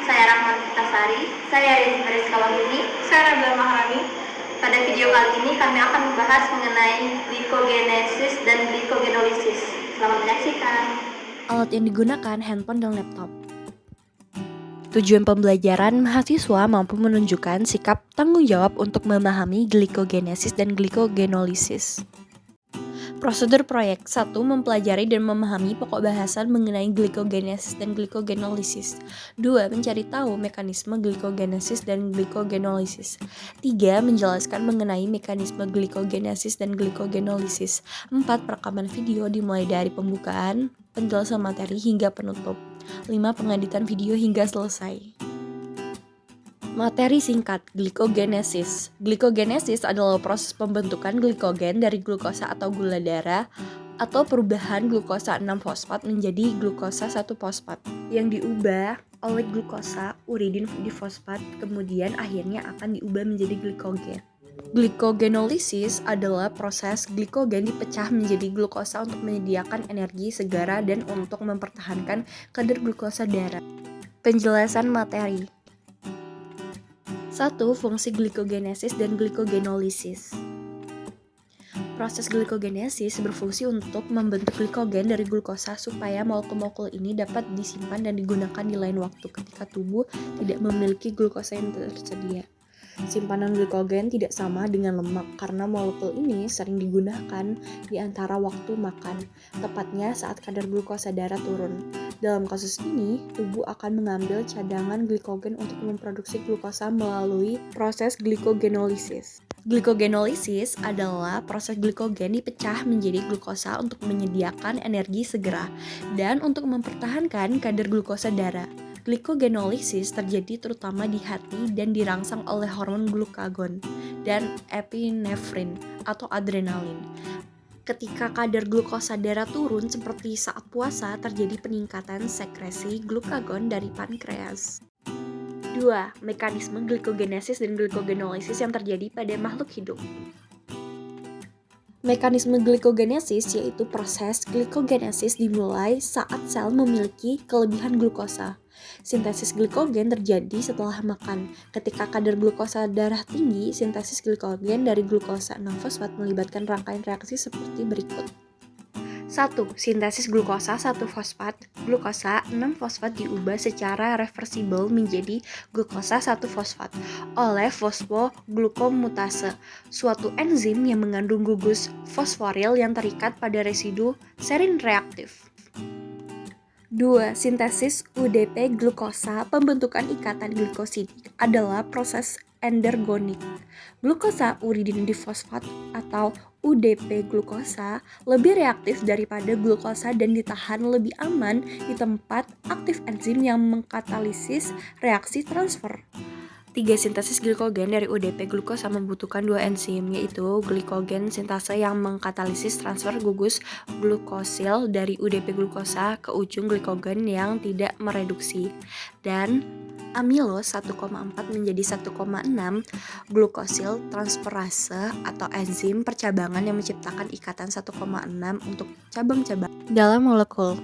saya Rahman Putasari, saya Rizka Wahyuni, saya Nabila Maharani. Pada video kali ini kami akan membahas mengenai glikogenesis dan glikogenolisis. Selamat menyaksikan. Alat yang digunakan handphone dan laptop. Tujuan pembelajaran, mahasiswa mampu menunjukkan sikap tanggung jawab untuk memahami glikogenesis dan glikogenolisis. Prosedur proyek 1. Mempelajari dan memahami pokok bahasan mengenai glikogenesis dan glikogenolisis. 2. Mencari tahu mekanisme glikogenesis dan glikogenolisis. 3. Menjelaskan mengenai mekanisme glikogenesis dan glikogenolisis. 4. Perekaman video dimulai dari pembukaan, penjelasan materi hingga penutup. 5. Pengeditan video hingga selesai. Materi singkat, glikogenesis. Glikogenesis adalah proses pembentukan glikogen dari glukosa atau gula darah atau perubahan glukosa 6-fosfat menjadi glukosa 1-fosfat yang diubah oleh glukosa uridin difosfat kemudian akhirnya akan diubah menjadi glikogen. Glikogenolisis adalah proses glikogen dipecah menjadi glukosa untuk menyediakan energi segera dan untuk mempertahankan kadar glukosa darah. Penjelasan materi. 1. Fungsi glikogenesis dan glikogenolisis. Proses glikogenesis berfungsi untuk membentuk glikogen dari glukosa supaya molekul-molekul ini dapat disimpan dan digunakan di lain waktu ketika tubuh tidak memiliki glukosa yang tersedia. Simpanan glikogen tidak sama dengan lemak karena molekul ini sering digunakan di antara waktu makan, tepatnya saat kadar glukosa darah turun. Dalam kasus ini, tubuh akan mengambil cadangan glikogen untuk memproduksi glukosa melalui proses glikogenolisis. Glikogenolisis adalah proses glikogen dipecah menjadi glukosa untuk menyediakan energi segera dan untuk mempertahankan kadar glukosa darah. Glikogenolisis terjadi terutama di hati dan dirangsang oleh hormon glukagon dan epinefrin atau adrenalin. Ketika kadar glukosa darah turun seperti saat puasa, terjadi peningkatan sekresi glukagon dari pankreas. 2. Mekanisme glikogenesis dan glikogenolisis yang terjadi pada makhluk hidup. Mekanisme glikogenesis yaitu proses glikogenesis dimulai saat sel memiliki kelebihan glukosa. Sintesis glikogen terjadi setelah makan. Ketika kadar glukosa darah tinggi, sintesis glikogen dari glukosa 6-fosfat melibatkan rangkaian reaksi seperti berikut. 1. Sintesis glukosa 1-fosfat. Glukosa 6-fosfat diubah secara reversibel menjadi glukosa 1-fosfat oleh fosfoglukomutase, suatu enzim yang mengandung gugus fosforil yang terikat pada residu serin reaktif. 2. Sintesis UDP glukosa. Pembentukan ikatan glikosidik adalah proses endergonik. Glukosa uridin difosfat atau UDP glukosa lebih reaktif daripada glukosa dan ditahan lebih aman di tempat aktif enzim yang mengkatalisis reaksi transfer. 3. Sintesis glikogen dari UDP glukosa membutuhkan 2 enzim, yaitu glikogen sintase yang mengkatalisis transfer gugus glukosil dari UDP glukosa ke ujung glikogen yang tidak mereduksi, dan amilos 1,4 menjadi 1,6 glukosil transferase atau enzim percabangan yang menciptakan ikatan 1,6 untuk cabang-cabang dalam molekul.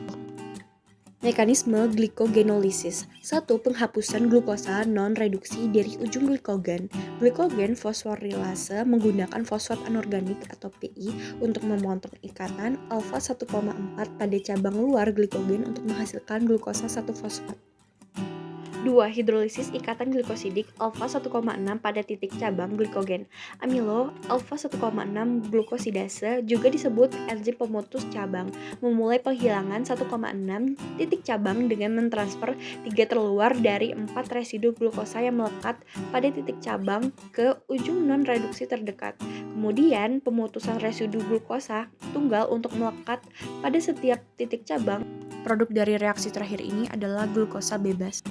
Mekanisme glikogenolisis. 1. Penghapusan glukosa non-reduksi dari ujung glikogen. Glikogen fosforilase menggunakan fosfat anorganik atau PI untuk memotong ikatan alfa 1,4 pada cabang luar glikogen untuk menghasilkan glukosa 1-fosfat. 2. Hidrolisis ikatan glikosidik alfa 1,6 pada titik cabang glikogen. Amilo alfa 1,6 glukosidase juga disebut enzim pemutus cabang, memulai penghilangan 1,6 titik cabang dengan mentransfer 3 terluar dari 4 residu glukosa yang melekat pada titik cabang ke ujung non-reduksi terdekat. Kemudian, pemutusan residu glukosa tunggal untuk melekat pada setiap titik cabang. Produk dari reaksi terakhir ini adalah glukosa bebas.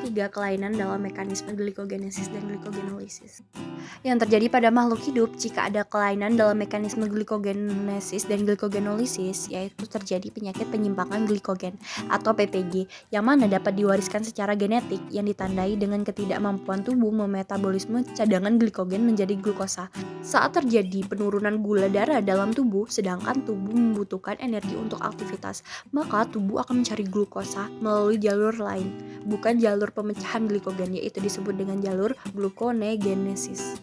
3. Kelainan dalam mekanisme glikogenesis dan glikogenolisis. Yang terjadi pada makhluk hidup jika ada kelainan dalam mekanisme glikogenesis dan glikogenolisis, yaitu terjadi penyakit penyimpangan glikogen atau PPG, yang mana dapat diwariskan secara genetik yang ditandai dengan ketidakmampuan tubuh memetabolisme cadangan glikogen menjadi glukosa. Saat terjadi penurunan gula darah dalam tubuh, sedangkan tubuh membutuhkan energi untuk aktivitas, maka tubuh akan mencari glukosa melalui jalur lain. bukan jalur pemecahan glikogen, yaitu disebut dengan jalur gluconeogenesis.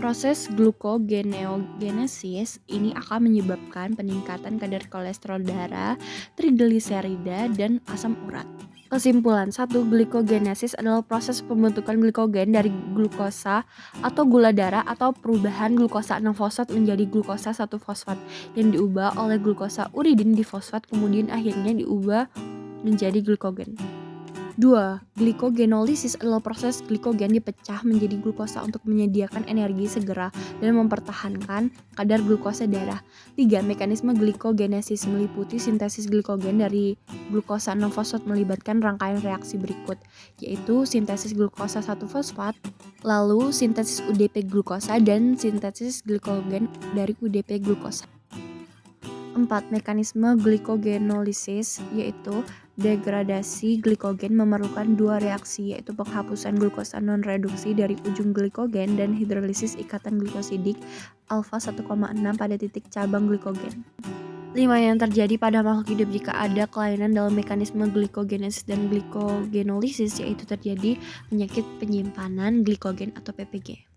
Proses gluconeogenesis ini akan menyebabkan peningkatan kadar kolesterol darah, trigliserida, dan asam urat. Kesimpulan 1. Glikogenesis adalah proses pembentukan glikogen dari glukosa atau gula darah atau perubahan glukosa 6-fosfat menjadi glukosa 1-fosfat yang diubah oleh glukosa uridin difosfat kemudian akhirnya diubah menjadi glikogen. 2. Glikogenolisis adalah proses glikogen dipecah menjadi glukosa untuk menyediakan energi segera dan mempertahankan kadar glukosa darah. 3. Mekanisme glikogenesis meliputi sintesis glikogen dari glukosa 6-fosfat melibatkan rangkaian reaksi berikut, yaitu sintesis glukosa 1-fosfat, lalu sintesis UDP glukosa, dan sintesis glikogen dari UDP glukosa. 4. Mekanisme glikogenolisis yaitu degradasi glikogen memerlukan dua reaksi, yaitu penghapusan glukosa non-reduksi dari ujung glikogen dan hidrolisis ikatan glikosidik alfa 1,6 pada titik cabang glikogen. 5. Yang terjadi pada makhluk hidup jika ada kelainan dalam mekanisme glikogenesis dan glikogenolisis, yaitu terjadi penyakit penyimpanan glikogen atau PPG.